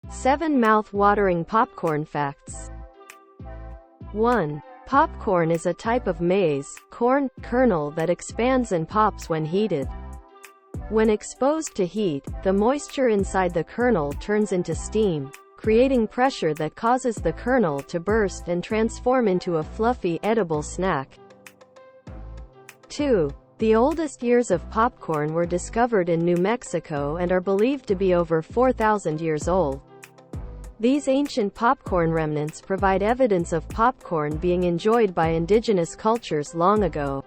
7 mouth-watering popcorn facts. 1. Popcorn is a type of maize, corn, kernel that expands and pops when heated. When exposed to heat, the moisture inside the kernel turns into steam, creating pressure that causes the kernel to burst and transform into a fluffy, edible snack. 2. The oldest ears of popcorn were discovered in New Mexico and are believed to be over 4,000 years old. These ancient popcorn remnants provide evidence of popcorn being enjoyed by indigenous cultures long ago.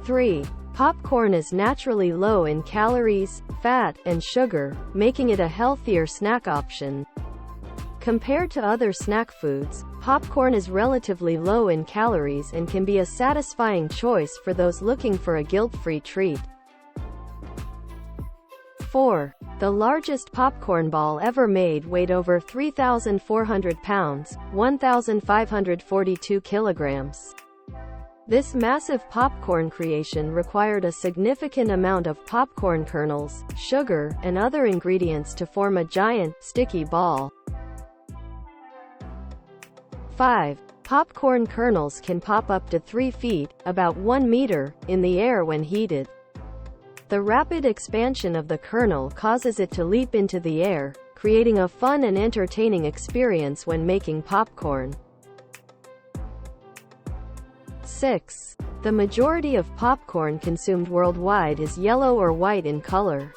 3. Popcorn is naturally low in calories, fat, and sugar, making it a healthier snack option. Compared to other snack foods, popcorn is relatively low in calories and can be a satisfying choice for those looking for a guilt-free treat. 4. The largest popcorn ball ever made weighed over 3,400 pounds, 1,542 kilograms. This massive popcorn creation required a significant amount of popcorn kernels, sugar, and other ingredients to form a giant, sticky ball. 5. Popcorn kernels can pop up to 3 feet, about 1 meter, in the air when heated. The rapid expansion of the kernel causes it to leap into the air, creating a fun and entertaining experience when making popcorn. 6. The majority of popcorn consumed worldwide is yellow or white in color.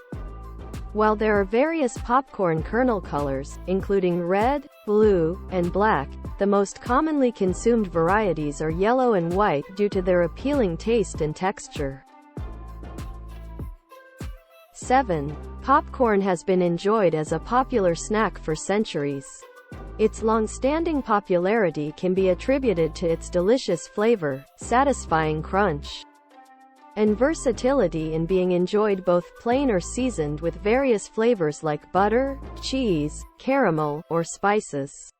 While there are various popcorn kernel colors, including red, blue, and black, the most commonly consumed varieties are yellow and white due to their appealing taste and texture. 7. Popcorn has been enjoyed as a popular snack for centuries. Its long-standing popularity can be attributed to its delicious flavor, satisfying crunch, and versatility in being enjoyed both plain or seasoned with various flavors like butter, cheese, caramel, or spices.